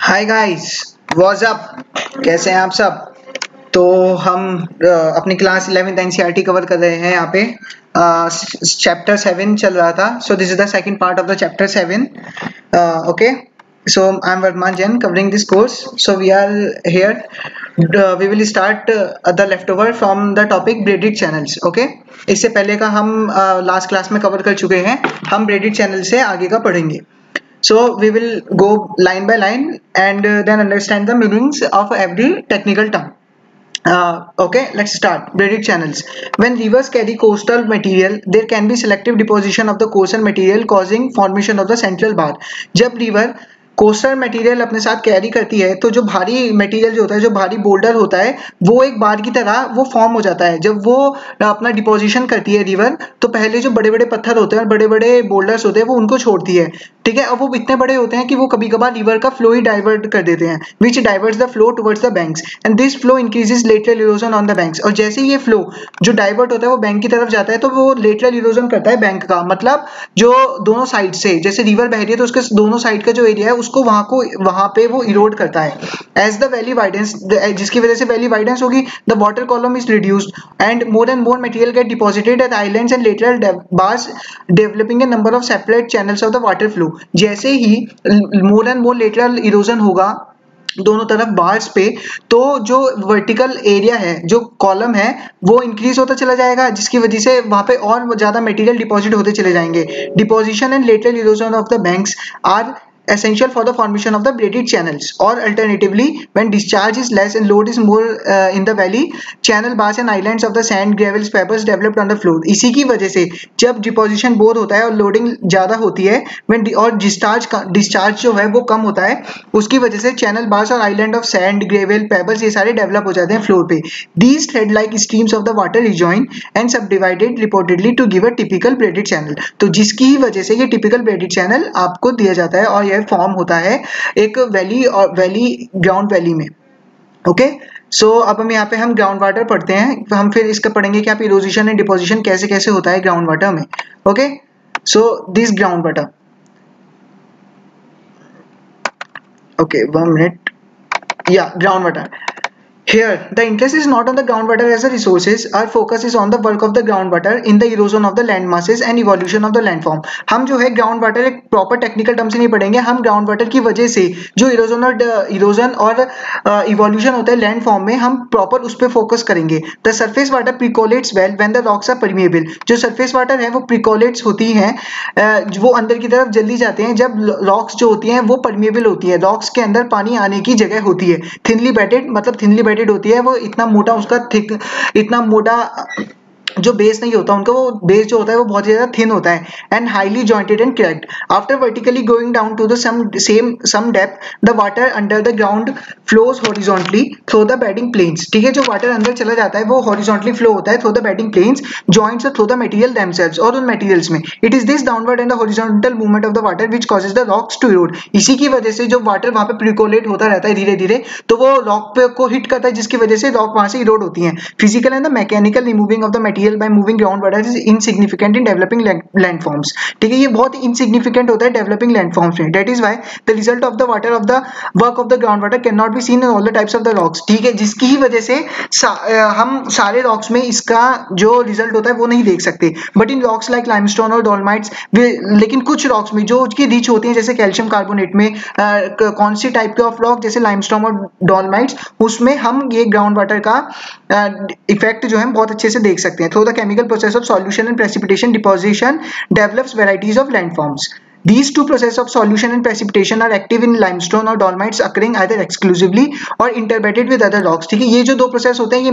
Hi guys, what's up. कैसे हैं आप सब। तो हम अपनी क्लास 11th एनसीईआरटी कवर कर रहे हैं। यहाँ पे चैप्टर 7 चल रहा था। So this is the second part of the chapter 7। Okay, so I'm Varman Jain covering this course. So we are here. We will start the leftover from the topic braided channels. Okay, इससे पहले का हम last class में cover कर चुके हैं। हम braided channel से आगे का पढ़ेंगे। So we will go line by line and then understand the meanings of every technical term. Okay, let's start. Braided channels. When rivers carry coastal material, there can be selective deposition of the coastal material causing formation of the central bar. जब river coastal material अपने साथ carry करती है तो जो भारी material जो होता है, जो भारी बोल्डर होता है, वो एक बार की तरह वो फॉर्म हो जाता है। जब वो अपना डिपोजिशन करती है रिवर, तो पहले जो बड़े बड़े पत्थर होते हैं और बड़े बड़े बोल्डर्स होते हैं वो उनको छोड़ती है। ठीक है, अब वो इतने बड़े होते हैं कि वो कभी कभार रिवर का फ्लो ही डाइवर्ट कर देते हैं, which diverts the flow towards the banks and this flow increases lateral erosion on the banks. और जैसे ये फ्लो जो डाइवर्ट होता है वो बैंक की तरफ जाता है तो वो लेटरल इरोजन करता है बैंक का, मतलब जो दोनों साइड से, जैसे रिवर बह रही है तो उसके दोनों साइड का जो एरिया है उसको वहां पे वो इरोड करता है। एज द वैली वाइडेंस, जिसकी वजह से वैली वाइडेंस होगी, the water column is reduced and more material get deposited at islands and lateral bars developing a number of separate channels of the water flow. जैसे ही more and more lateral erosion होगा दोनों तरफ bars पे, तो जो vertical area है, जो कॉलम है, वो इंक्रीज होता चला जाएगा, जिसकी वजह से वहां पे और ज्यादा मटेरियल डिपॉजिट होते चले जाएंगे। Deposition and lateral erosion of the banks are essential for the formation of the braided channels, or alternatively when discharge is less and load is more in the valley, channel bars and islands of the sand, gravels, pebbles developed on the floor। इसी की वजह से जब deposition bore होता है और loading ज्यादा होती है, when और डिस्चार्ज जो है वो कम होता है, उसकी वजह से चैनल बार्स और island of sand, gravel, pebbles ये सारे डेवलप हो जाते हैं फ्लोर पे। These thread like streams of the water rejoin and subdivided reportedly to give a typical braided channel। तो जिसकी वजह से ये टिपिकल ब्रेडेड चैनल आपको दिया जाता है और फॉर्म होता है एक वैली और ग्राउंड वैली में। ओके, सो अब हम ग्राउंड वाटर पढ़ते हैं। हम फिर इसका पढ़ेंगे कि आप इरोजेशन एंड डिपोजिशन कैसे कैसे होता है ग्राउंड वाटर में। Okay, so this ground water, okay 1 minute, या ground water. Here, the interest is not on the groundwater as a resources. Our focus is on the work of the groundwater in the erosion of the land masses and evolution of the landform। हम जो है groundwater एक proper technical term से नहीं पढ़ेंगे। हम groundwater की वजह से जो erosion और evolution होता है landform में, हम proper उस पे focus करेंगे। The surface water percolates well when the rocks are permeable। जो surface water है वो percolates होती हैं, वो अंदर की तरफ जल्दी जाते हैं जब rocks जो होती हैं वो permeable होती है, rocks के अंदर पानी आने की जगह होती है। thinly bedded मतलब thinly bedded होती है, वो इतना मोटा, उसका थिक, इतना मोटा जो बेस नहीं होता उनका, वो बेस जो होता है वो बहुत ज्यादा थिन होता है and highly jointed and cracked. After vertically going down to the some depth the water under the ground flows horizontally through the bedding planes. ठीक है, जो वाटर अंदर चला जाता है वो हॉरिजॉन्टली फ्लो होता है through the bedding planes, joints through the material themselves, और उन मटेरियल्स में। It is this downward and the horizontal movement of the water which causes the rocks to erode. इसी की वजह से जो वाटर वहां पे प्रिकोलेट होता रहता है धीरे धीरे, तो वो रॉक पे को हिट करता है, जिसकी वजह से रॉक वहां से इरोड होती है। Physical and the mechanical removing of the material by moving ground water is insignificant in developing landforms. ठीक है, ये बहुत इनसिग्निफिकेंट होता है डेवलपिंग लैंडफॉर्म्स में। That is why the result of the water of the work of the ground water can not be seen in all the types of the rocks. ठीक है, जिसकी ही वजह से हम सारे रॉक्स में इसका जो रिजल्ट होता है वो नहीं देख सकते, but in rocks like limestone और डोलमाइट्स, लेकिन कुछ रॉक्स में जो उसकी रिच होती हैं, जैसे कैल्शियम कार्बोनेट में कौन सी टाइप के ऑफ रॉक, जैसे लाइमस्टोन और डोलमाइट्स, उसमें हम ये ग्राउंड वाटर का इफेक्ट जो है बहुत अच्छे से देख सकते हैं। Through the chemical process of solution and precipitation deposition develops varieties of landforms. These two processes of solution and precipitation are active in limestone or dolmites, occurring either exclusively or interbedded with other rocks। ठीक है, ये जो दो process होते हैं ये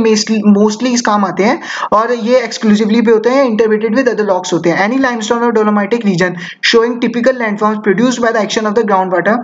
mostly इस काम आते हैं, और ये एक्सक्लूसिवली भी होते हैं, इंटरबेडेड विद अदर रॉक्स होते हैं। एनी लाइमस्टोन और डोलोमाइटिक reason showing typical landforms produced by the action of the groundwater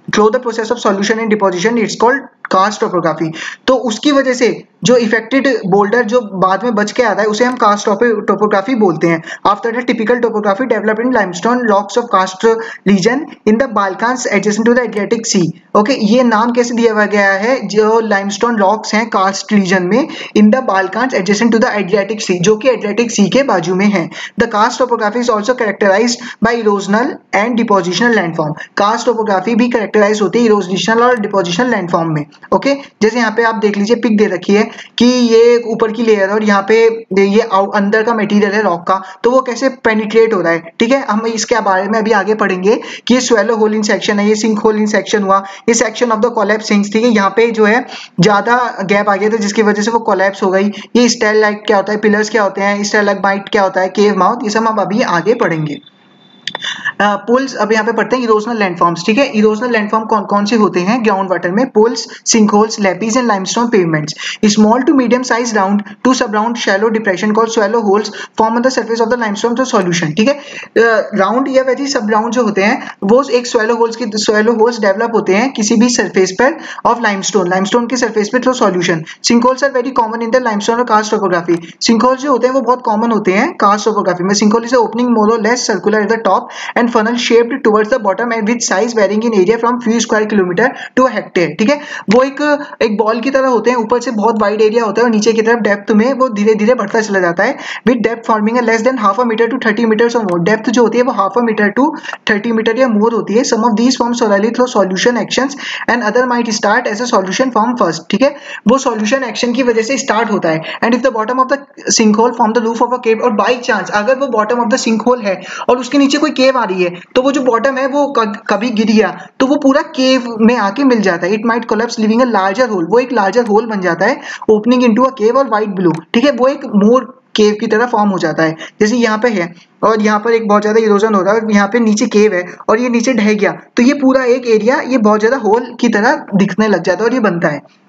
through the process of solution and deposition, it's called karst topography. तो उसकी वजह से जो इफेक्टेड बोल्डर जो बाद में बच के आता है उसे हम कास्ट टोपोग्राफी बोलते हैं। After the typical topography developed in limestone rocks of karst region in the Balkans adjacent to the Adriatic sea. Okay, ये नाम कैसे दिया गया है, जो लाइमस्टोन रॉक्स हैं कास्ट रीजन में in the Balkans adjacent to the Adriatic sea, जो कि एड्रियाटिक सी के बाजू में है। The karst topography is also characterised by erosional and depositional landform. Karst topography भी कैरेक्टराइज होती है इरोजनल और डिपोजिशनल लैंडफॉर्म में। ओके, जैसे यहाँ पे आप देख लीजिए पिक दे रखी है कि ये ऊपर की लेयर है और यहाँ पे ये अंदर का मटेरियल है रॉक का, तो वो कैसे पेनिट्रेट हो रहा है। ठीक है, हम इसके बारे में अभी आगे पढ़ेंगे कि ये स्वेलो होल इन सेक्शन है, ये सिंक होल इन सेक्शन हुआ, ये section of the collapse sinks. ठीक है, यहाँ पे जो है ज्यादा गैप आ गया था जिसकी वजह से वो कोलैप्स हो गई। ये स्टैलेक्टाइट क्या होता है, पिलर्स क्या होते हैं, स्टैलेग्माइट क्या होता है, केव माउथ, ये सब हम अभी आगे पढ़ेंगे। पुल्स अब यहाँ पे पढ़ते हैं इरोजनल लैंडफॉर्म्स। ठीक है, इरोजनल लैंडफॉर्म कौन कौन से होते हैं ग्राउंड वाटर में, pools, sinkholes, lapies and limestone pavements. Small to medium size round to sub round shallow depression called swallow holes form on the surface of the limestone solution. ठीक है, round या very सब round जो होते हैं वो एक स्वैलो होल्स डेवलप होते हैं किसी भी सरफेस पर ऑफ लाइमस्टोन के सरफेस पे through solution. Sinkholes are very common in the limestone or karst topography. Sinkholes जो होते हैं वो बहुत कॉमन होते हैं कास्ट टोपोग्राफी में। Sinkhole is opening more or less circular at the top and funnel shaped towards the bottom and with size varying in area from few square kilometer to a hectare। ठीक है, वो एक ball की तरह होते हैं, ऊपर से बहुत वाइड एरिया होता है और नीचे की तरफ डेप्थ में वो धीरे धीरे बढ़ता चला जाता है with depth forming less than half a metre to 30 metres or more. Depth जो होती है वो half a metre to 30 metre या मोर होती है। Some of these form solely through solution actions and other might start as a solution form first. ठीक है, वो सॉल्यूशन एक्शन की वजह से स्टार्ट होता है। And if the bottom of the sink hole form the roof of a cave, और by chance अगर वो bottom of the sink hole है और उसके नीचे कोई केव आ रही है तो वो जो बॉटम है वो कभी गिर गया तो वो पूरा केव में आके मिल जाता है। It might collapse living a larger hole, वो एक लार्जर होल बन जाता है ओपनिंग इनटू अ केव और वाइट ब्लू। ठीक है, वो एक मोर केव की तरह फॉर्म हो जाता है जैसे यहाँ पे है और यहाँ पर एक बहुत ज्यादा इरोजन हो रहा है और यहाँ पे नीचे केव है और ये नीचे ढह गया तो ये पूरा एक एरिया ये बहुत ज्यादा होल की तरह दिखने लग जाता है और ये बनता है।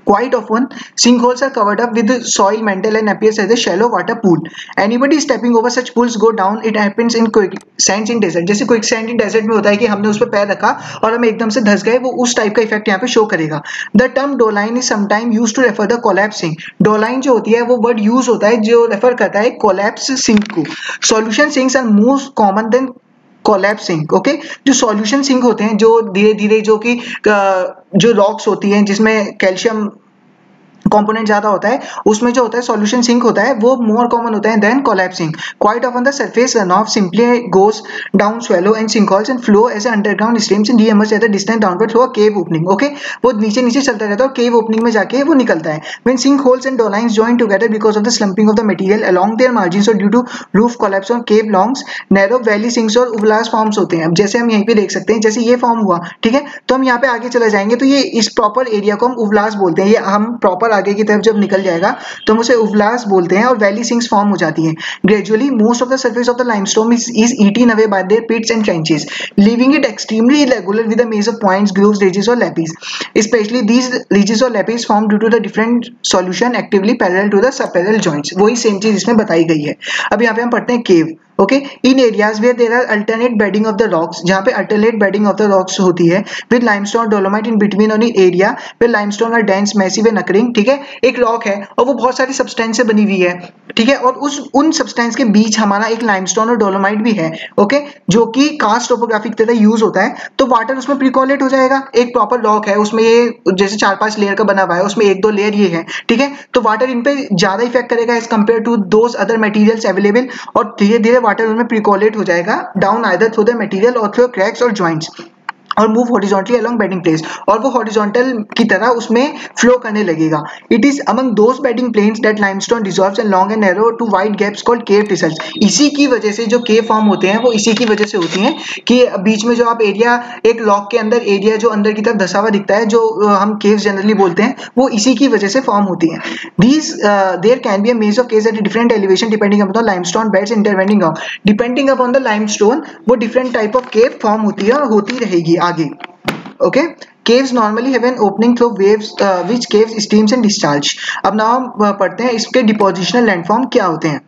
Quite often, sinkholes are covered up with soil mantle and appears as a shallow water pool. Anybody stepping over such pools go down. It happens in quicksands in desert. जैसे quicksand in desert में होता है कि हमने उस पर पैर रखा और हम एकदम से धंस गए, वो उस टाइप का इफेक्ट यहाँ पे शो करेगा। The term doline is sometimes used to refer the collapsing. Doline जो होती है वो वर्ड यूज होता है जो रेफर करता है collapse sink को। Solution sinks are most common than collapse sink. Okay, जो सॉल्यूशन सिंक होते हैं जो धीरे धीरे जो रॉक्स होती हैं जिसमें कैल्शियम कंपोनेंट ज्यादा होता है उसमें जो होता है सॉल्यूशन सिंक होता है वो मोर कॉमन होता है than collapsing. Quite often the surface run off simply goes down swallow and sinkholes and flow as underground streams and reemerge at the distance downward through a cave opening. Okay, वो नीचे नीचे चलता रहता है और केव opening में जाके वो निकलता है। When sinkholes and dolines join together because of the slumping of the material along their margins or due to roof collapse on cave longs narrow valley sinks or uvalas forms होते हैं। अब जैसे हम यहीं पे देख सकते हैं जैसे ये फॉर्म हुआ, ठीक है, तो हम यहाँ पे आगे चले जाएंगे तो ये इस प्रॉपर एरिया को हम उवलास बोलते हैं। ये हम प्रॉपर आगे की तरफ जब निकल जाएगा तो हम उसे उवलास बोलते हैं और वैली सिंक्स फॉर्म हो जाती हैं। Gradually most of the surface of the limestone is eaten away by their pits and trenches, leaving it extremely irregular with a maze of points, grooves, ridges or lapis. Especially these ridges or lapis formed due to the different solution actively parallel to the subparallel joints. वही same चीज इसमें बताई गई है। अब यहाँ पे हम पढ़ते हैं cave. Okay, in areas where there are alternate bedding of the rocks, जहाँ पे alternate bedding of the rocks होती है with limestone dolomite in between on area where limestone are dense massive and नकरिंग। ठीक है, एक रॉक है और वो बहुत सारी सब्सटेंस से बनी हुई है, ठीक है, और उन सब्सटेंस के बीच हमारा एक लाइमस्टोन और डोलोमाइट भी है। ओके, जो कि कास्ट टोपोग्राफी की तरह यूज होता है, तो वाटर उसमें प्रिकॉलेट हो जाएगा। एक प्रॉपर रॉक है उसमें ये जैसे 4-5 लेयर का बना हुआ है, उसमें 1-2 लेयर ये है, ठीक है, तो वाटर इन पे ज्यादा इफेक्ट करेगा as compare to those other materials available और धीरे धीरे वाटर उनमें प्रिकॉलेट हो जाएगा down either through the material or through cracks or joints और move horizontally along bedding planes, और वो हॉरिजॉन्टल की तरह उसमें फ्लो करने लगेगा। It is among those bedding planes that limestone dissolves in long and narrow to wide gaps called cave fissures. इसी की वजह से जो केव फॉर्म होते हैं वो इसी की वजह से होती हैं कि बीच में जो आप एरिया एक रॉक के अंदर एरिया जो अंदर की तरफ धसा हुआ दिखता है, जो हम केव्स जनरली बोलते हैं, वो इसी की वजह से फॉर्म होती हैं। These there can be a maze of caves at different elevation depending upon the limestone beds intervening on, depending upon the limestone वो different type of cave form होती है और होती रहेगी आगे। Okay, caves normally have an opening through waves which caves streams and discharge। अब now हम पढ़ते हैं इसके डिपोजिशनल लैंडफॉर्म क्या होते हैं।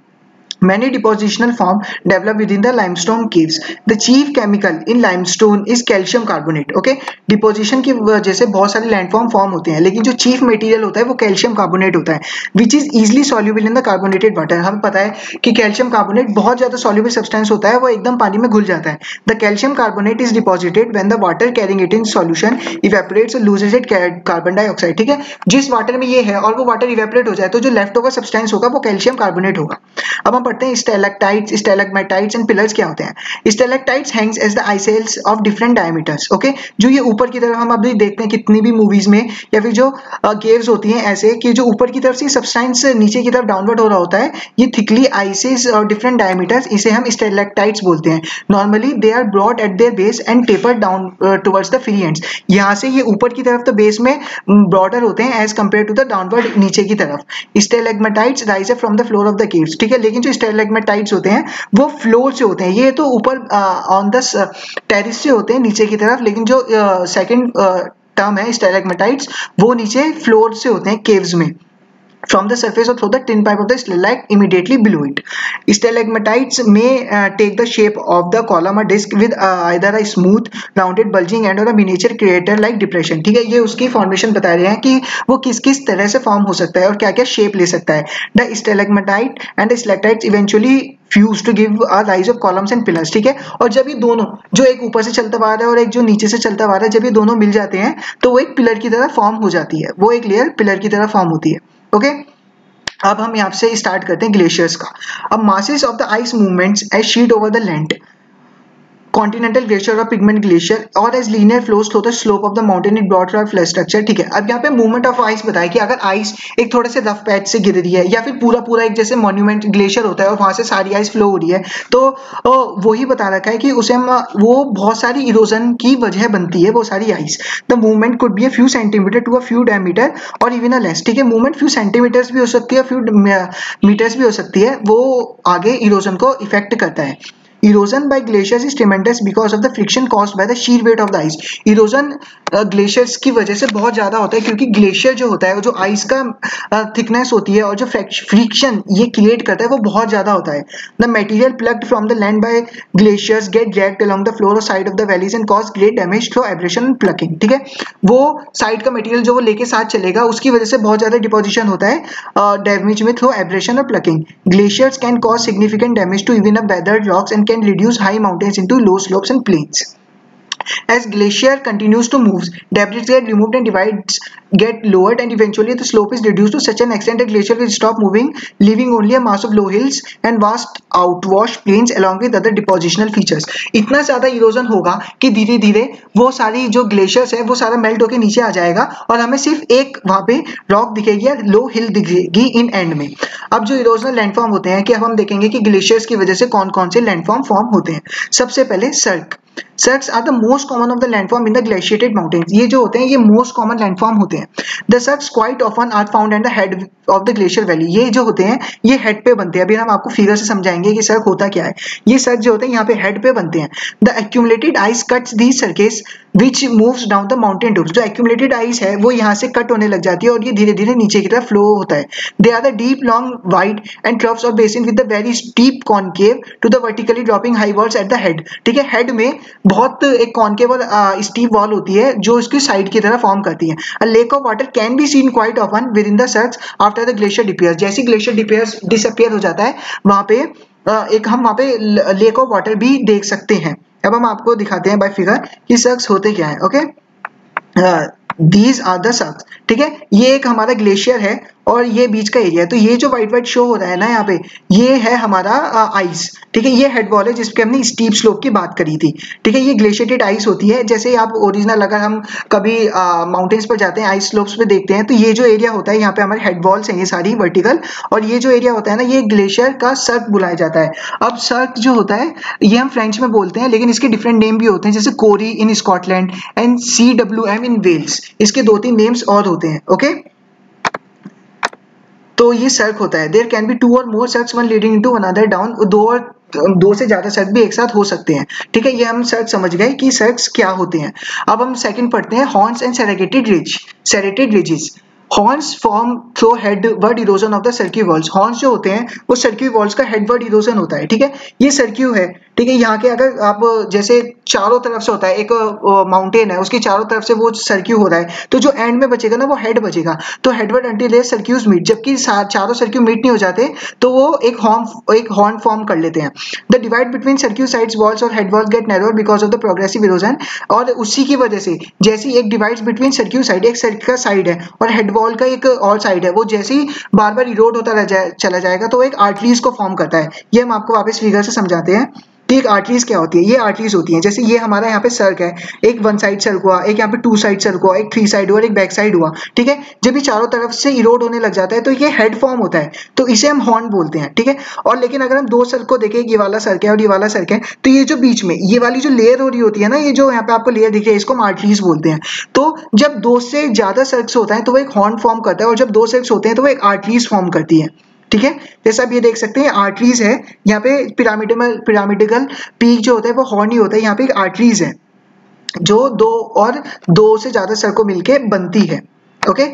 Many depositional form develop within the limestone caves. The chief chemical in limestone is calcium carbonate. Okay, deposition की वजह से बहुत सारे लैंडफॉर्म फॉर्म होते हैं, लेकिन जो चीफ मटेरियल होता है वो कैल्शियम कार्बोनेट होता है, which is easily soluble in the carbonated water. हमें पता है कि कैल्शियम कार्बोनेट बहुत ज्यादा सॉल्युबल सब्सटेंस होता है, वो एकदम पानी में घुल जाता है। The calcium carbonate is deposited when the water carrying it in solution evaporates और लूजेस इट कार्बन डाइऑक्साइड। ठीक है, जिस वाटर में ये है और वो वाटर इवेपोरेट हो जाए तो जो लेफ्ट ओवर सब्सटेंस होगा वो कैल्शियम कार्बोनेट होगा। अब हम पढ़ते हैं स्टैलेक्टाइट्स, स्टैलेग्मेटाइट्स एंड पिलर्स क्या होते हैं। Stalactites hangs as the icicles of different diameters. Okay, जो ये ऊपर की तरफ हम अभी देखते हैं कितनी भी मूवीज में या फिर जो केव्स होती हैं ऐसे कि जो ऊपर की तरफ से सब्सटेंस नीचे की तरफ डाउनवर्ड हो रहा होता है, ये थिकली आइसेस और डिफरेंट डायमीटर्स, इसे हम स्टैलेक्टाइट्स बोलते हैं। Normally they are broad at their base and taper down towards the free ends. यहाँ से ये ऊपर की तरफ तो बेस में ब्रॉडर होते हैं as compare to the downward नीचे की तरफ। Stalagmites rise from the floor of the caves. ठीक है, लेकिन जो स्टैलेग्मेटाइट्स होते हैं वो फ्लोर से होते हैं, ये तो ऊपर ऑन द टेरिस से होते हैं नीचे की तरफ, लेकिन जो सेकंड टर्म है स्टैलेग्मेटाइट्स वो नीचे फ्लोर से होते हैं केव्स में, from the surface or through the tin pipe of the stalactite immediately below it. Stalagmites may take the shape of the column or disc with either a smooth, rounded, bulging end or a miniature crater-like depression. ठीक है, ये उसकी formation बता रहे हैं कि वो किस किस तरह से फॉर्म हो सकता है और क्या क्या शेप ले सकता है। The stalagmite and the stalactites eventually fuse to give a rise of columns and pillars. ठीक है, और जब ये दोनों, जो एक ऊपर से चलता आ रहा है और एक जो नीचे से चलता आ रहा है, जब ये दोनों मिल जाते हैं तो वो एक पिलर की तरह फॉर्म हो जाती है, वो एक लेयर पिलर की तरह फॉर्म होती है। ओके, अब हम यहाँ से स्टार्ट करते हैं ग्लेशियर्स का। अब masses of the ice movements as sheet over the land, continental glacier और पिगमेंट ग्लेशियर और as linear flows through the slope of the mountain in broad flat structure. ठीक है, अब यहाँ पे मूवमेंट ऑफ आइस बताया कि अगर आइस एक थोड़े से रफ पैच से गिर रही है या फिर पूरा पूरा एक जैसे मॉन्यूमेंट ग्लेशियर होता है और वहां से सारी आइस फ्लो हो रही है, तो वही बता रखा है कि उसे वो बहुत सारी इरोजन की वजह बनती है वो सारी ice. The movement could be a few centimeter to a few diameter और इवन अ लेस। ठीक है, मूवमेंट फ्यू सेंटीमीटर्स भी हो सकती है, फ्यू मीटर्स भी हो सकती है, वो आगे इरोजन को इफेक्ट करता है। Erosion by glaciers is tremendous because of the friction caused by the sheer weight of the ice. Erosion glaciers की वजह से बहुत ज्यादा होता है क्योंकि ग्लेशियर जो होता है, जो आइस का थिकनेस होती है और जो फ्रिक्शन ये क्रिएट करता है वो बहुत ज्यादा होता है। The material plugged from the land by glaciers get dragged along the floor और side of the valleys and cause great damage through abrasion and plucking. ठीक है, वो साइड का मटेरियल जो वो लेके साथ चलेगा उसकी वजह से बहुत ज्यादा डिपोजिशन होता है डैमेज में थ्रू एब्रेशन और plucking. Glaciers can cause significant damage to even a weathered rocks and can reduce high mountains into low slopes and plains. As glacier continues to move, debris get removed and divides get lowered and eventually the slope is reduced to such an extent that glacier will stop moving, leaving only a mass of low hills and vast outwash plains along with other depositional features. इतना ज्यादा erosion होगा कि धीरे धीरे वो सारी जो glaciers है वो सारा मेल्ट होकर नीचे आ जाएगा और हमें सिर्फ एक वहां पे रॉक दिखेगी या लो हिल दिखेगी इन एंड में। अब जो इरोजनल लैंडफॉर्म होते हैं कि अब हम देखेंगे कि ग्लेशियर्स की वजह से कौन कौन से लैंडफॉर्म फॉर्म होते हैं। सबसे पहले सर्क। Cirques are the most common of the landform in the glaciated mountains. ये जो होते हैं ये most common landform होते हैं। The cirques quite often are found at the head of the glacier valley. ये जो होते हैं ये head पे बनते हैं। अभी हम आपको फिगर से समझाएंगे कि सर्क होता क्या है। ये सर्क जो होते हैं यहाँ पे head पे बनते हैं। The accumulated ice cuts these cirques which moves down the mountain tops. जो accumulated ice है वो यहाँ से कट होने लग जाती है और ये धीरे धीरे नीचे की तरफ फ्लो होता है। They are the deep, long, wide and troughs of basin with the very steep concave to the vertically dropping high walls at the head. ठीक है, head में बहुत एक कॉनकेव और स्टीप वॉल होती है जो इसकी साइड की तरह फॉर्म करती है। A lake of water can be seen quite often with in the cirques after the glacier disappears. जैसे ग्लेशियर डिसअपियर हो जाता है वहां पे एक हम वहां पे लेक ऑफ वाटर भी देख सकते हैं। अब हम आपको दिखाते हैं बाय फिगर कि सर्क्स होते क्या है। Okay, these are the cirques. ठीक है, ये एक हमारा ग्लेशियर है और ये बीच का एरिया है, तो ये जो व्हाइट व्हाइट शो हो रहा है ना यहाँ पे ये है हमारा आइस। ठीक है, ये हेड वॉल है जिसपे हमने स्टीप स्लोप की बात करी थी। ठीक है, ये ग्लेशिएटेड आइस होती है। जैसे आप ओरिजिनल अगर हम कभी माउंटेन्स पर जाते हैं आइस स्लोप्स पे देखते हैं तो ये जो एरिया होता है यहाँ पे हमारे हेड वॉल्स हैं ये सारी वर्टिकल, और ये जो एरिया होता है ना ये ग्लेशियर का सर्क बुलाया जाता है। अब सर्क जो होता है ये हम फ्रेंच में बोलते हैं लेकिन इसके डिफरेंट नेम भी होते हैं, जैसे corrie in Scotland and CWM in Wales, इसके 2-3 नेम्स और होते हैं। ओके, तो ये सर्क होता है। There can be 2 or more cirques one leading into another down, दो से ज्यादा सर्क भी एक साथ हो सकते हैं। ठीक है, ये हम सर्क समझ गए कि सर्क्स क्या होते हैं। अब हम सेकंड पढ़ते हैं horns and serrated ridges. Horns form through headword erosion of the सर्क्यू walls. Horns जो होते हैं वो सर्क्यू वॉल्स का हेडवर्ड इरोजन होता है, ठीक है। ये सर्क्यू है, ठीक है। यहाँ के अगर आप जैसे चारों तरफ से होता है, एक माउंटेन है, उसकी चारों तरफ से वो सर्क्यू हो रहा है, तो जो एंड में बचेगा ना वो हेड बचेगा, तो हेडवर्ड अंटिल दे सर्क्यूज मीट। जबकि चारों सर्क्यू मीट नहीं हो जाते तो वो एक हॉर्न फॉर्म कर लेते हैं। The divide between cirque side walls और head walls get narrower because of the progressive erosion. और उसी की वजह से जैसी एक डिवाइड्स बिटवीन सर्क्यू साइड, एक सर्क्यू का साइड है और हेड वॉल का एक और साइड है, वो जैसे ही बार बार इरोड होता चला जाएगा तो वो एक आर्टरीज को फॉर्म करता है। ये हम आपको वापस फिगर से समझाते हैं कि एक आर्टरीज क्या होती है। ये आर्टरीज होती हैं, जैसे ये हमारा यहाँ पे सर्क है, एक वन साइड सर्क हुआ, एक यहाँ पे टू साइड सर्क हुआ, एक थ्री साइड हुआ और एक बैक साइड हुआ, ठीक है। जब ये चारों तरफ से इरोड होने लग जाता है तो ये हेड फॉर्म होता है, तो इसे हम हॉर्न बोलते हैं, ठीक है। और लेकिन अगर हम दो सर्क को देखें, ये वाला सर्क है और ये वाला सर्क है, तो ये जो बीच में ये वाली जो लेयर हो रही होती है ना, ये जो यहाँ पे आपको लेयर दिख रही है, इसको हम आर्टरीज बोलते हैं। तो जब दो से ज्यादा सर्क्स होता है तो वो एक हॉर्न फॉर्म करता है, और जब दो सर्क्स होते हैं तो वो एक आर्टरीज फॉर्म करती है, ठीक है। जैसे आप ये देख सकते हैं आर्टरीज है, यहाँ पे पिरामिडल पीक जो होता है वो हॉर्न ही होता है, यहाँ पे एक आर्टरीज है जो दो से ज्यादा सर्क को मिलके बनती है, ओके।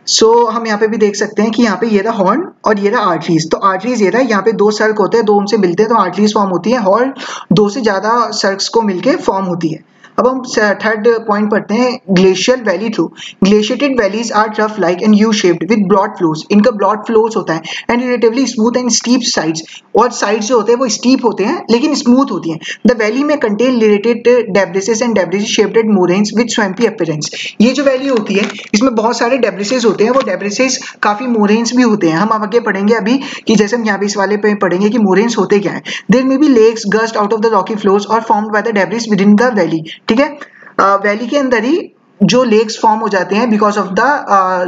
सो हम यहाँ पे भी देख सकते हैं कि यहाँ पे ये रहा हॉर्न और ये रहा आर्टरीज। तो आर्टरीज ये रहा, यहाँ पे दो सर्क होते हैं, दो उनसे मिलते हैं तो आर्टरीज फॉर्म होती है, हॉर्न दो से ज्यादा सर्क्स को मिलके फॉर्म होती है। अब हम थर्ड पॉइंट पढ़ते हैं, glacial valley through. Glaciated valleys are rough like and U shaped with broad flows. इनका ब्रॉड फ्लोज होता है and relatively smooth and steep sides, और साइड्स जो होते हैं वो स्टीप होते हैं लेकिन स्मूथ होती हैं। द वैली में contain related debrises and debris shaped moraines with swampy appearance. ये जो वैली होती है इसमें बहुत सारे डेब्रिसेस होते हैं, वो डेब्रिसेस काफी मोरेन्स भी होते हैं। हम आगे पढ़ेंगे अभी कि जैसे हम यहाँ पे इस वाले पे पढ़ेंगे कि मोरेन्स होते क्या है। There may be lakes gust out of the rocky floors और formed by the debris with in the valley, ठीक है। वैली के अंदर ही जो लेक्स फॉर्म हो जाते हैं because of the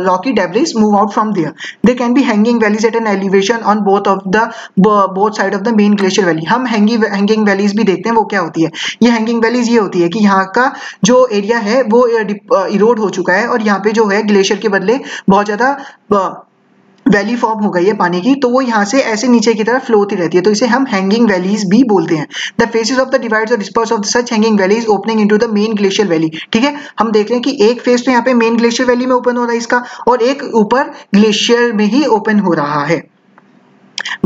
rocky debris move out from there. They can be hanging valleys at an elevation on both side of the main glacier valley. हम hanging valleys भी देखते हैं, वो क्या होती है। ये हैंगिंग वैलीज ये होती है कि यहाँ का जो एरिया है वो इरोड हो चुका है और यहाँ पे जो है ग्लेशियर के बदले बहुत ज्यादा वैली फॉर्म हो गई है पानी की, तो वो यहाँ से ऐसे नीचे की तरफ फ्लो होती रहती है, तो इसे हम हैंगिंग वैलीज भी बोलते हैं। The faces of the divides और disperse of such hanging valleys opening into the main glacier valley, ठीक है। हम देख रहे हैं कि एक फेस तो यहाँ पे मेन ग्लेशियर वैली में ओपन हो रहा है इसका, और एक ऊपर ग्लेशियर में ही ओपन हो रहा है।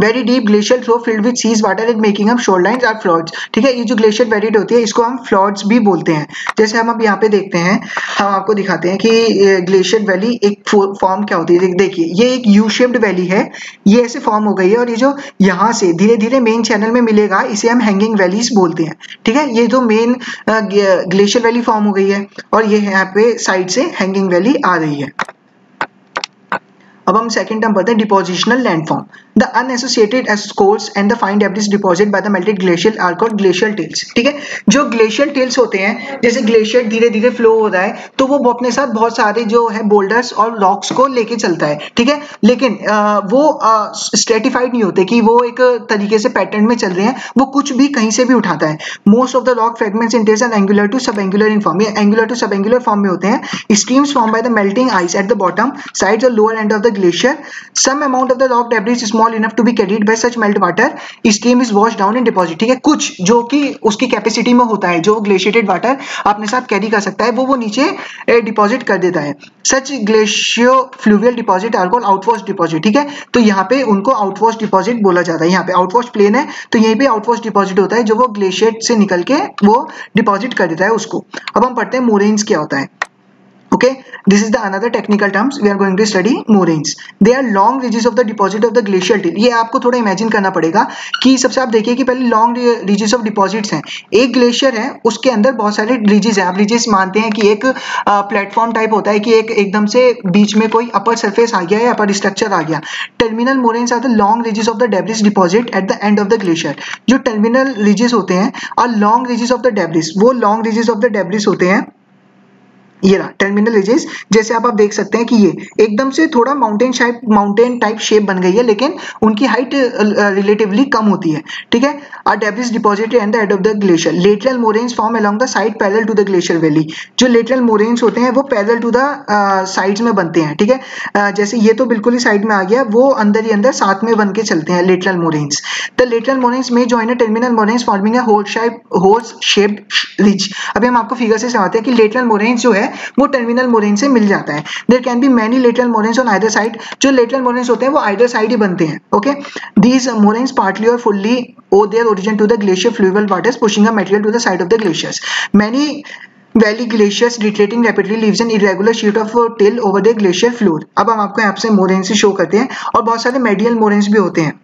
Very deep glacial flow filled with seas water and making up shorelines are fjords, ठीक है। ये जो ग्लेशियर वेरिड होती है इसको हम फ्लॉड्स भी बोलते हैं। जैसे हम अब यहाँ पे देखते हैं, हम आपको दिखाते हैं कि ग्लेशियर वैली एक फॉर्म क्या होती है। देखिए ये एक यू शेप्ड वैली है, ये ऐसे फॉर्म हो गई है, और ये जो यहाँ से धीरे धीरे मेन चैनल में मिलेगा इसे हम हैंगिंग वैलीज बोलते हैं, ठीक है। ये जो मेन ग्लेशियर वैली फॉर्म हो गई है और ये यहाँ पे साइड से हैंगिंग वैली आ रही है। अब हम सेकंड टर्म पढ़ते हैं, depositional landform. The unassociated escorts and the fine debris deposit by the melted glacier are called glacial tills, ठीक है। जो ग्लेशियल टेल्स होते हैं, जैसे ग्लेशियर धीरे धीरे फ्लो हो रहा है तो वो अपने साथ बहुत सारे जो है बोल्डर्स और रॉक्स को लेके चलता है, ठीक है। लेकिन वो स्ट्रेटिफाइड नहीं होते कि वो एक तरीके से पैटर्न में चल रहे हैं, वो कुछ भी कहीं से भी उठाता है। Most of the rock fragments in tills are angular to sub angular in form, ये angular to sub angular form में होते हैं। Streams form by the melting ice at the bottom sides और lower end of the glacier. Some amount of the rock debris is small enough to be carried by such melt water. Stream is washed down and deposit, ठीक है। कुछ जो कि उसकी capacity में होता है, जो ग्लेशिएटेड वाटर अपने साथ कैरी कर सकता है, वो नीचे डिपॉजिट कर देता है। Such glacial fluvial deposit are called outwash deposit, ठीक है। तो यहाँ पे उनको outwash deposit बोला जाता है। यहाँ पे outwash प्लेन है तो यहीं पे outwash deposit होता है, जो वो ग्लेशियर से निकल के वो डिपॉजिट कर देता है उसको। अब हम पढ़ते हैं मोरेन्स क्या होता है। Okay, this is the another technical terms we are going to study moraines. They are long ridges of the deposit of the glacial till. ये आपको थोड़ा इमेजिन करना पड़ेगा कि सबसे आप देखिए कि पहले लॉन्ग रीजेस ऑफ डिपॉजिट्स हैं। एक ग्लेशियर है उसके अंदर बहुत सारे रीजेस हैं। आप रीजेस मानते हैं कि एक प्लेटफॉर्म टाइप होता है कि एक एकदम से बीच में कोई अपर सरफेस आ गया है, अपर स्ट्रक्चर आ गया। Terminal moraines are the long ridges of the debris deposit at the end of the glacier. जो टर्मिनल रीजेस होते हैं और long ridges of the debris, वो long ridges of the debris होते हैं। ये रहा टर्मिनल रीजेस। जैसे आप देख सकते हैं कि ये एकदम से थोड़ा माउंटेन टाइप शेप बन गई है, लेकिन उनकी हाइट रिलेटिवली कम होती है, ठीक है। Are debris deposited at the head of the glacier. Lateral moraines form along the side parallel to the glacier valley. जो लेटरल मोरेन्स होते हैं वो पैरेलल टू द साइड्स में बनते हैं, ठीक है। जैसे ये तो बिल्कुल ही साइड में आ गया, वो अंदर ही अंदर साथ में बन के चलते हैं lateral moraines. The lateral moraines may join a terminal moraines forming a horse shaped ridge. अभी हम आपको फिगर से समझाते हैं कि लेटरल मोरेन्स जो है वो टर्मिनल मोरेन से मिल जाता है। There can be many lateral moraines on either side, जो लेटरल मोरेन्स होते हैं वो आइदर साइड ही बनते हैं। ओके, दीज मोरेन्स पार्टली और fully owe their origin to the glacier fluvial waters pushing a material to the side of the glaciers. Many valley glaciers retreating rapidly leaves an irregular sheet of till over the glacier floor. अब हम आपको यहाँ से moraines show करते हैं, और बहुत सारे मेडियल मोरेन्स भी होते हैं।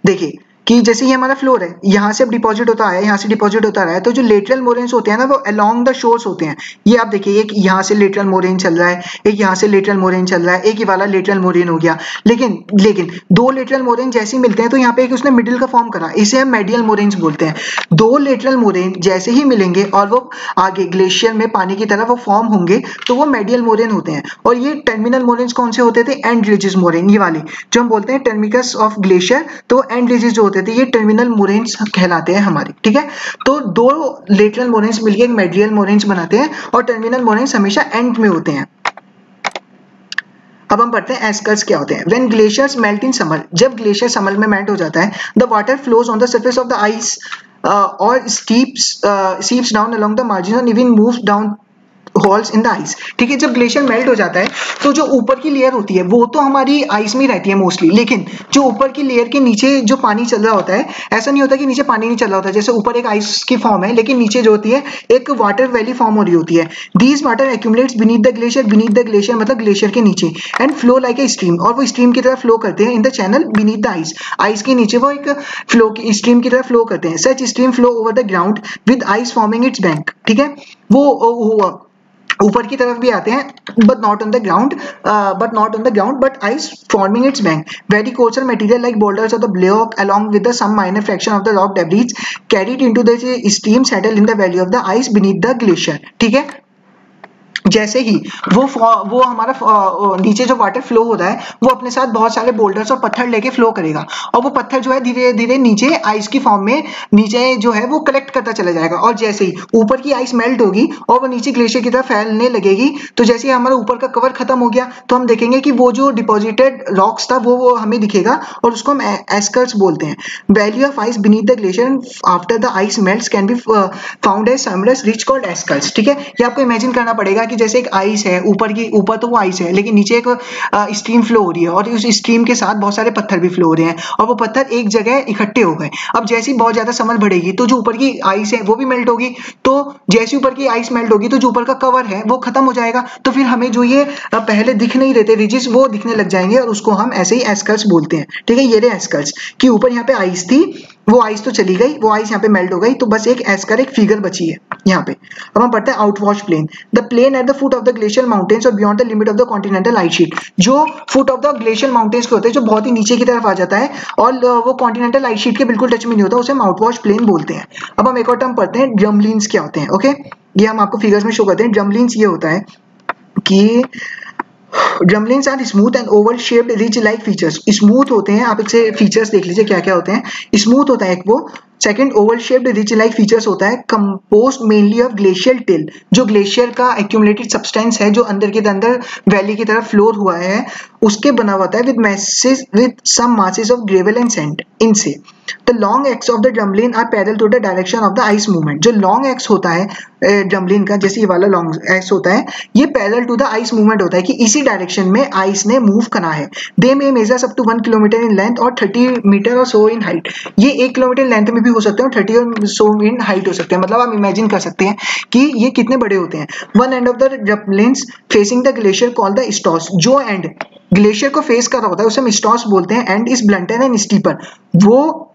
देखिए कि जैसे ये हमारा फ्लोर है, यहाँ से अब डिपॉजिट होता है, यहाँ से डिपॉजिट होता रहा है, तो जो लेटरल मोरेन्स होते हैं ना वो अलोंग द शोर्स होते हैं। ये आप देखिए, एक यहाँ से लेटरल मोरेन चल रहा है, एक यहाँ से लेटरल मोरेन चल रहा है, एक ये वाला लेटरल मोरेन हो गया। लेकिन दो लेटरल मोरेन जैसे ही मिलते हैं तो यहाँ पे एक उसने मिडिल का फॉर्म करा, इसे हम मेडियल मोरेन्स बोलते हैं। दो लेटरल मोरेन जैसे ही मिलेंगे और वो आगे ग्लेशियर में पानी की तरफ वो फॉर्म होंगे तो वो मेडियल मोरेन होते हैं। और ये टर्मिनल मोरेन्स कौन से होते थे? एंड रिजेस मोरेन, ये वाले जो हम बोलते हैं टर्मिकस ऑफ ग्लेशियर, तो एंड रिजेस जो होते थे ये टर्मिनल मोरेन्स कहलाते हैं हमारे। ठीक है, तो दो लेटरल मोरेन्स मिलकर एक मेडियल मोरेन्स बनाते हैं, और टर्मिनल मोरेन्स हमेशा एंड में होते हैं। अब हम पढ़ते हैं एस्कर्स क्या होते हैं। When glaciers melt in summer, जब ग्लेशियर समर में मेल्ट हो जाता है, the water flows on the surface of the ice or seeps down along the margins and even moves down holes in the ice. ठीक है, जब glacier melt हो जाता है तो जो ऊपर की लेयर होती है वो तो हमारी आइस में रहती है मोस्टली, लेकिन जो ऊपर की लेयर के नीचे जो पानी चल रहा होता है, ऐसा नहीं होता कि नीचे पानी नहीं चल रहा होता, जैसे ऊपर एक आइस की फॉर्म है लेकिन नीचे जो होती है एक वाटर वैली फॉर्म हो रही होती है। These water accumulates beneath the glacier मतलब ग्लेशियर के नीचे, and flow like a stream, और वो स्ट्रीम की तरह फ्लो करते हैं in the channel beneath the ice के नीचे वो एक फ्लो की स्ट्रीम की तरह फ्लो करते हैं। Such stream flow over the ground with ice forming its bank. ठीक है, वो ऊपर की तरफ भी आते हैं, but not on the ground, but ice forming its bank. Very coarser material like boulders or the block along with some minor fraction of the rock debris carried into the stream settle in the valley of the ice beneath the glacier. ठीक है, जैसे ही वो हमारा नीचे जो water flow हो रहा है वो अपने साथ बहुत सारे बोल्डर्स और पत्थर लेके फ्लो करेगा, और वो पत्थर जो है धीरे धीरे नीचे आइस की फॉर्म में नीचे जो है वो कलेक्ट करता चला जाएगा। और जैसे ही ऊपर की आइस मेल्ट होगी और वो नीचे ग्लेशियर की तरफ फैलने लगेगी, तो जैसे ही हमारा ऊपर का कवर खत्म हो गया तो हम देखेंगे कि वो जो डिपॉजिटेड रॉक्स था वो हमें दिखेगा, और उसको हम एस्कर्स बोलते हैं। Value of ice beneath the glacier after the ice melts can be found as sinuous ridges called eskers. ठीक है, ये आपको इमेजिन करना पड़ेगा कि जैसे एक आइस है, ऊपर तो वो आइस है लेकिन नीचे एक स्ट्रीम फ्लो हो रही है, और उस स्ट्रीम के साथ बहुत सारे पत्थर भी फ्लो हो रहे हैं, और वो पत्थर एक जगह इकट्ठे हो गए। अब जैसे ही बहुत ज्यादा समर बढ़ेगी तो जो ऊपर की आइस है वो भी मेल्ट होगी, तो जैसे ऊपर की आइस मेल्ट होगी तो जो ऊपर का कवर है वो खत्म हो जाएगा, तो फिर हमें जो ये पहले दिख नहीं रहते रिजिस वो दिखने लग जाएंगे, और उसको हम ऐसे ही एस्कर्स बोलते हैं। ठीक है, ये रहे एस्कर्स कि ऊपर यहाँ पे आइस थी, वो आइस तो चली गई, वो आइस यहाँ पे मेल्ट हो गई, तो बस एक एस्कर एक फिगर बची है यहाँ पे। अब हम पढ़ते हैं outwash plain. The plain at the foot of the glacier mountains और beyond the limit of the continental ice sheet, जो foot of the glacier mountains के होते हैं जो बहुत ही नीचे की तरफ आ जाता है और वो कॉन्टिनेंटल आइस शीट के बिल्कुल टच में नहीं होता, उसे हम आउटवॉश प्लेन बोलते हैं। अब हम एक और टर्म पढ़ते हैं, ड्रमलिन्स क्या होते हैं। ओके, ये हम आपको फिगर्स में शो करते हैं। ड्रमलिन्स ये होता है कि drumlins are smooth and oval shaped ridge like features. Smooth होते हैं, आप इससे फीचर्स देख लीजिए क्या क्या होते हैं। स्मूथ होता है एक वो, second Oval shaped rich like features होता है, composed mainly of glacial till, जो ग्लेशियर का एक्यूमुलेटेड सब्सटेंस है जो अंदर के अंदर वैली की तरफ फ्लोर हुआ है उसके बना हुआ है, with some masses of gravel and sand. इनसे the long axis of the drumlin are parallel to the direction of the ice movement. जो लॉन्ग एक्स होता है ड्रमलिन का, जैसे ये वाला लॉन्ग एक्स होता है, ये parallel to the ice movement होता है कि इसी डायरेक्शन में आइस ने मूव करना है। They may measure up to 1 kilometre in length और 30 मीटर और सो इन हाइट। ये 1 किलोमीटर लेंथ में भी हो सकते हैं और 30 और सो इन हाइट हो सकते हैं। मतलब आप इमेजिन कर सकते हैं कि ये कितने बड़े होते हैं। One end of the drumlins facing the glacier called the stoss. जो एंड ग्लेशियर को फेस कर रहा होता है उसे हम स्टॉस बोलते हैं। End is blunter and steeper, वो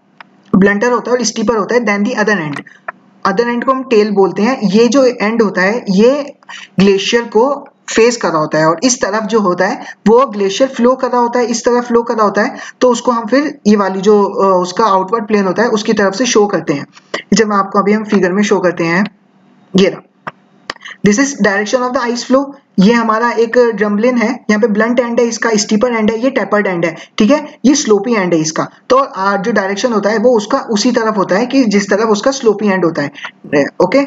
ब्लंटर होता है और स्टीपर होता है then the other end. Other end को हम टेल बोलते हैं। ये जो एंड होता है ये ग्लेशियर को फेस कर रहा होता है और इस तरफ जो होता है वो ग्लेशियर फ्लो कर रहा होता है, इस तरफ फ्लो कर रहा होता है, तो उसको हम फिर ये वाली जो उसका आउटवर्ड प्लेन होता है उसकी तरफ से शो करते हैं। जब मैं आपको अभी हम फिगर में शो करते हैं, ये रहा, this is direction of the ice flow. ये हमारा एक ड्रमलिन है, यहाँ पे ब्लंट एंड है, इसका स्टीपर एंड है, ये टेपर्ड एंड है। ठीक है, ये स्लोपी एंड है इसका। तो जो डायरेक्शन होता है वो उसका उसी तरफ होता है कि जिस तरफ उसका स्लोपी एंड होता है। Okay,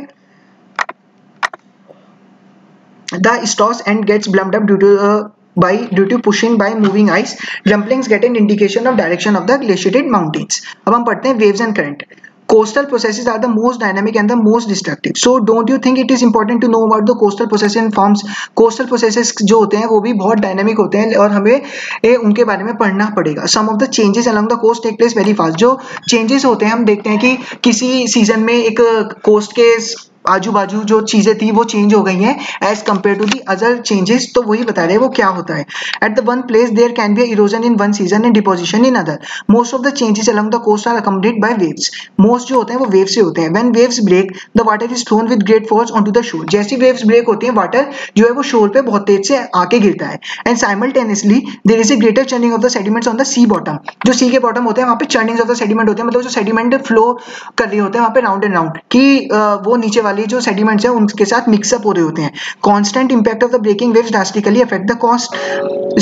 the stoss end gets blumped up due to pushing by moving ice. Dumplings get an indication of direction of the glaciated mountains. अब हम पढ़ते हैं waves and current. coastal processes are the most dynamic and the most destructive. So don't you think it is important to know about the coastal processes and forms? Coastal processes जो होते हैं वो भी बहुत डायनामिक होते हैं और हमें उनके बारे में पढ़ना पड़ेगा. Some of the changes along the coast take place very fast. जो changes होते हैं हम देखते हैं कि किसी सीजन में एक कोस्ट के आजू बाजू जो चीजें थी वो चेंज हो गई हैं as compare to the other changes. तो वही बता रहे हैं वो क्या होता है. At the one place there can be erosion in one season and deposition in other. Most of the changes along the coast are accompanied by waves. Most जो होते हैं वो वेव से होते हैं. When waves break the water is thrown with great force on to the shore. जैसी waves break होती है वाटर जो है वो शोर पे बहुत तेज से आके गिरता है. And simultaneously there is a greater churning of the sediments on the sea bottom. जो सी के बॉटम होते हैं वहां पे चर्निंग ऑफ द सेडिमेंट होते हैं, मतलब जो सेडिमेंट फ्लो कर रहे होते हैं वहां पे राउंड एंड राउंड कि वो नीचे वाली जो सेडिमेंट्स है उनके साथ मिक्सअप हो रहे होते हैं. Constant impact of the breaking waves drastically affect the coast.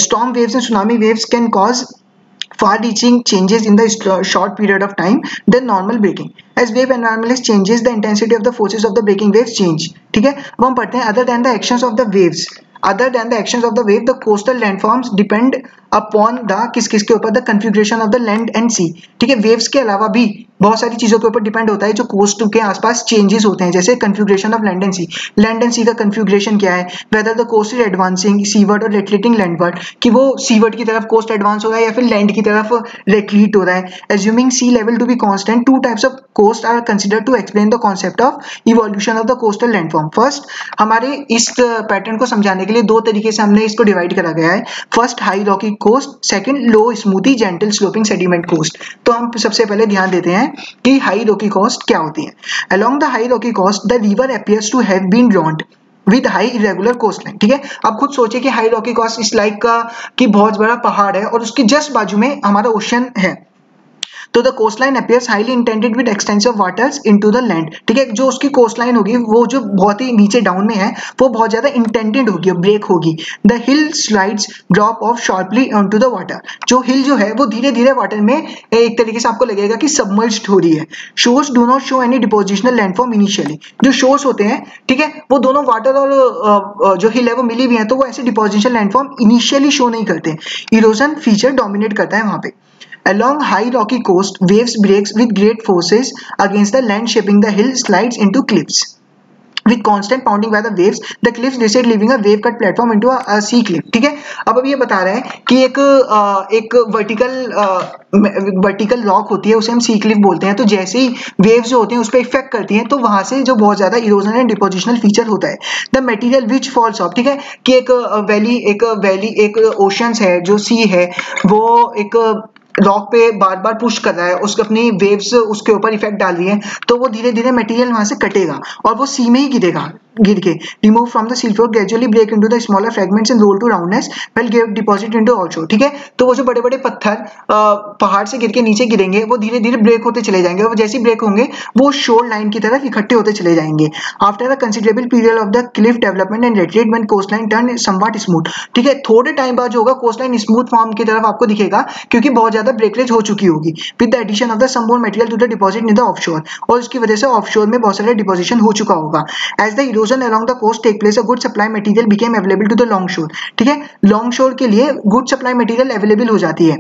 Storm waves and tsunami waves can cause far-reaching changes in the short period of time than normal breaking. As wave environment changes, the intensity of the forces of the breaking waves change. ठीक है, अब हम पढ़ते हैं other than the actions of the waves. Other than the actions of the wave, the coastal landforms depend upon the किसके ऊपर the configuration of the land and sea. ठीक है, waves के अलावा भी बहुत सारी चीजों के ऊपर डिपेंड होता है जो कोस्ट के आसपास चेंजेस होते हैं, जैसे configuration of land and sea. Land and sea का configuration क्या है, whether the coast is advancing seaward or retreating landward, कि वो seaward की तरफ coast advance हो रहा है या फिर land की तरफ retreat हो रहा है. Assuming sea level to be constant, two types of coast are considered to explain the concept of evolution of the coastal landform. First, हमारे इस पैटर्न को समझाने के लिए दो तरीके से हमने इसको डिवाइड करा गया है. First high rocky coast, second low smooth gentle sloping sediment coast. तो हम सबसे पहले ध्यान देते हैं कि हाई रॉकी कोस्ट क्या होती है. Along the high rocky coast the river appears to have been drowned with high irregular coast line. ठीक है, अब खुद सोचिए कि हाई रॉकी कोस्ट इस लाइक का कि बहुत बड़ा पहाड़ है और उसके जस्ट बाजू में हमारा ओशन है. तो the coast line appears highly intended with extensive waters into the land. ठीक है, जो उसकी कोस्ट लाइन होगी वो जो बहुत ही नीचे डाउन में है वो बहुत ज्यादा इंटेंडेड होगी, ब्रेक होगी. The hill slides drop of sharply onto the water. जो हिल जो है वो धीरे धीरे वाटर में एक तरीके से आपको लगेगा कि सबमर्ज्ड हो रही है. Shores do not show any depositional landform initially. जो शोर्स होते हैं, ठीक है, वो दोनों वाटर और जो हिल है वो मिली हुई है तो वो ऐसे डिपोजिशनल लैंडफॉर्म इनिशियली शो नहीं करते. इरोजन फीचर डोमिनेट करता है वहां पे. Along high rocky coast, waves breaks with great forces against the land, shaping the hill slides into cliffs. With constant pounding by the waves, the cliffs recede, leaving a wave-cut platform into a sea cliff. ठीक है, अब ये बता रहे हैं कि एक vertical rock होती है, उसे हम सी क्लिफ बोलते हैं. तो जैसे ही वेव्स जो होते हैं उस पर इफेक्ट करती हैं तो वहां से जो बहुत ज्यादा इरोजन एंड डिपोजिशनल फीचर होता है. The material which falls of. ठीक है, कि एक ओशंस है, जो सी है वो एक रॉक पे बार बार पुश कर रहा है, उसको अपनी वेव्स उसके ऊपर इफेक्ट डाल रही है तो वो धीरे धीरे मटेरियल वहां से कटेगा और वो सी में ही गिरेगा. गिर के remove from the sea floor, gradually break into the smaller fragments and roll to roundness while give deposit into all shore. ठीक है, तो वो जो बड़े बड़े पत्थर पहाड़ से गिर के नीचे गिरेंगे वो धीरे धीरे ब्रेक होते चले जाएंगे और जैसे ब्रेक होंगे वो शोर लाइन की तरफ इकट्ठे होते चले जाएंगे. After a considerable period of the cliff development and retreat when coast line turn somewhat smooth. ठीक है, थोड़े टाइम बाद जो होगा कोस्ट लाइन स्मूथ फॉर्म की तरफ आपको दिखेगा क्योंकि बहुत ज्यादा ब्रेकरेज हो चुकी होगी. With the addition of the some more material to the deposit in the offshore, और उसकी वजह से ऑफशोर में बहुत सारा डिपोजिशन हो चुका होगा. As the erosion along the coast take place, a good supply material became available to the long shore. ठीक है, लॉन्ग शोर के लिए गुड सप्लाई मटेरियल अवेलेबल हो जाती है.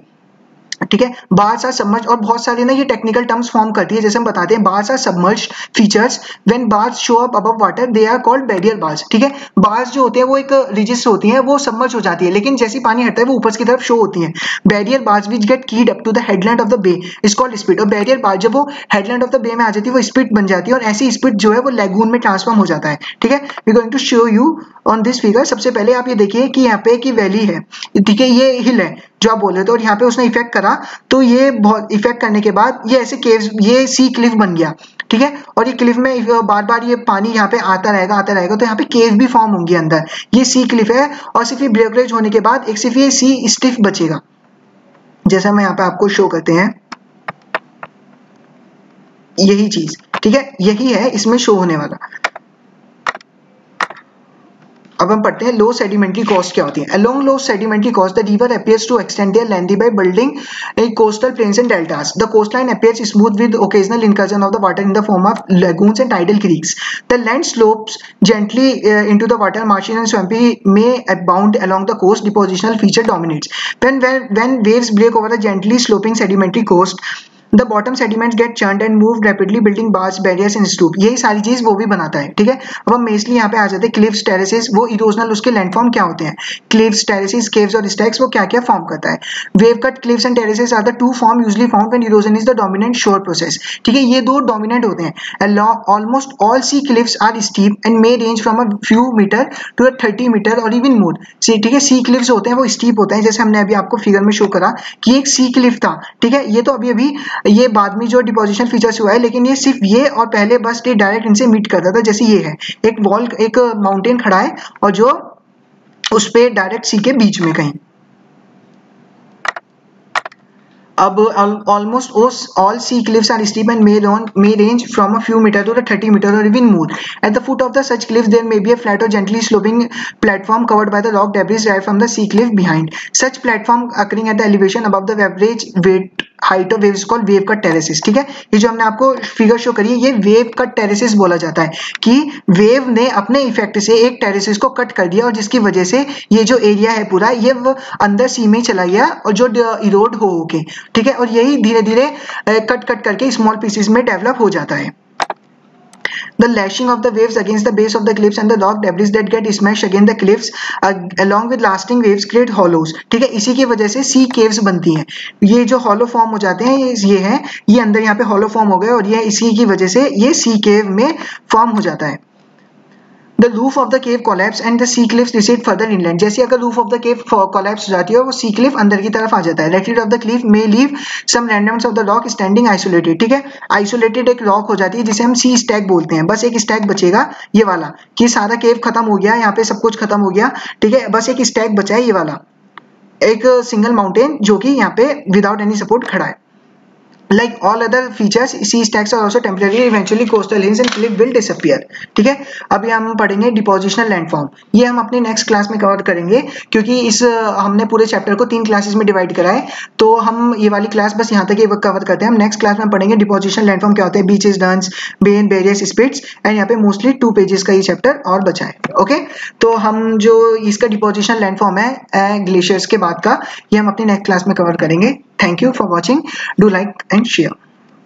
ठीक है, बार्स आर सबमर्ज्ड, और बहुत सारे ना ये टेक्निकल टर्म्स फॉर्म करती है. जैसे हम बताते हैं bars are submerged features when bars show up above water, they are called barrier bars. ठीक है, बार्स जो होते हैं वो एक रिजिड होती हैं, वो सबमर्ज हो जाती है लेकिन जैसे पानी हटता है वो ऊपर की तरफ शो होती हैं. Barrier bars which get keyed up to the headland of the bay is called spit. और बैरियर बार जब वो हेडलैंड ऑफ द बे में आ जाती है वो स्पिट बन जाती है और ऐसी स्पिट जो है वो लैगून में ट्रांसफॉर्म हो जाता है. ठीक है, we going to show you on this figure. सबसे पहले आप ये देखिए कि यहाँ पे की वैली है. ठीक है, ये हिल है जो आप बोल रहे थे और यहाँ पे उसने इफेक्ट करा तो ये बहुत इफेक्ट करने के बाद ये ऐसे केव्स, ये सी क्लिफ बन गया. ठीक है, और ये क्लिफ में बार बार ये पानी यहाँ पे आता रहेगा तो यहाँ पे केव भी फॉर्म होंगे अंदर. ये सी क्लिफ है और सिर्फ ये ब्रेकरेज होने के बाद एक सिर्फ ये सी स्टिफ बचेगा. जैसा हम यहाँ पे आपको शो करते हैं यही चीज. ठीक है, यही है इसमें शो होने वाला. अब हम पढ़ते हैं लो सेडिमेंट्री कॉस्ट क्या होती है. Along low sedimentary coast the river appears to extend their length by building coastal plains and deltas. The coastline appears smooth with occasional incursion of the water in the form of lagoons and tidal creeks. The land slopes gently into the water. Marshy and swampy may abound along the coast. Depositional feature dominates. When waves break over a gently sloping sedimentary coast, the bottom sediments get churned and move rapidly building bars barriers and stoop, यही सारी चीज वो भी बनाता है, ठीक है। अब हम मेजली यहाँ पे आ जाते हैं क्लिफ्स टेरेसेस, वो इरोजनल उसके लैंडफॉर्म क्या होते हैं, क्लिफ्स टेरेसेस केव्स और स्टैक्स वो क्या क्या फॉर्म करता है। Wave cut cliffs and terraces are the two form usually found when erosion is the dominant shore process, ठीक है, ये दो डोमिनेंट होते हैं। Almost all sea cliffs are steep and may range from a few meter to 30 meter और even more, ठीक है। सी cliffs होते हैं वो स्टीप होते हैं, जैसे हमने अभी आपको फिगर में शो करा कि एक सी क्लिफ था, ठीक है, ये तो अभी ये बाद में जो डिपोजिशन फीचर्स हुआ है, लेकिन ये सिर्फ ये और पहले बस ये डायरेक्ट इनसे मीट करता था। जैसे ये है एक वॉल, एक माउंटेन खड़ा है और जो उस पे डायरेक्ट सी के बीच में कहीं। अब almost all sea cliffs are steep and may range from a few meter to 30 meter or even more. At the foot of the such cliff there may be a flat or gently sloping platform covered by the rock debris derived from the sea cliff behind. Such platform occurring at the elevation above the average weight height of waves called wave cut terraces, ठीक है। ये जो हमने आपको figure show करी है ये wave cut terraces बोला जाता है कि वेव ने अपने इफेक्ट से एक टेरेसेस को कट कर दिया और जिसकी वजह से ये जो एरिया है पूरा ये अंदर सी में चला गया और जो इरोड हो के, ठीक है, और यही धीरे धीरे कट करके स्मॉल पीसेस में डेवलप हो जाता है। The lashing of the waves against the base of the cliffs and the rock debris that get smashed against the cliffs along with lasting waves create hollows, ठीक है, इसी की वजह से सी केव्स बनती हैं। ये जो हॉलो फॉर्म हो जाते हैं ये है, ये अंदर यहाँ पे हॉलो फॉर्म हो गए और ये इसी की वजह से ये सी केव में फॉर्म हो जाता है। The roof of the cave collapse and the sea cliffs recede further inland, जैसे अगर roof of the cave collapse हो जाती है वो sea cliff अंदर की तरफ आ जाता है। Retreat of the cliff may leave some remnants of the rock standing isolated, ठीक है, isolated एक rock हो जाती है जिसे हम sea stack बोलते हैं। बस एक stack बचेगा ये वाला कि सारा cave खत्म हो गया, यहाँ पे सब कुछ खत्म हो गया, ठीक है, बस एक stack बचा है ये वाला, एक सिंगल माउंटेन जो कि यहाँ पे विदाउट एनी सपोर्ट खड़ा है। Like all other features, sea stacks are also temporary. Eventually, coastal hills and cliff will disappear. ठीक है, अभी हम पढ़ेंगे डिपोजिशनल लैंडफॉर्म, ये हम अपने नेक्स्ट क्लास में कवर करेंगे क्योंकि इस हमने पूरे चैप्टर को 3 क्लासेस में डिवाइड करा है, तो हम ये वाली क्लास बस यहाँ तक ये कवर करते हैं। हम नेक्स्ट क्लास में पढ़ेंगे डिपोजिशनल लैंडफॉर्म क्या होते हैं, बीचेस, डन्स, बेन, बेरियस, स्पिट्स, एंड यहाँ पे मोस्टली 2 पेजेस का ये चैप्टर और बचा है। ओके, तो हम जो इसका डिपोजिशनल लैंडफॉर्म है ग्लेशियर्स के बाद का, ये हम अपनी नेक्स्ट क्लास में कवर करेंगे। Thank you for watching. Do like and share.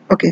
Okay.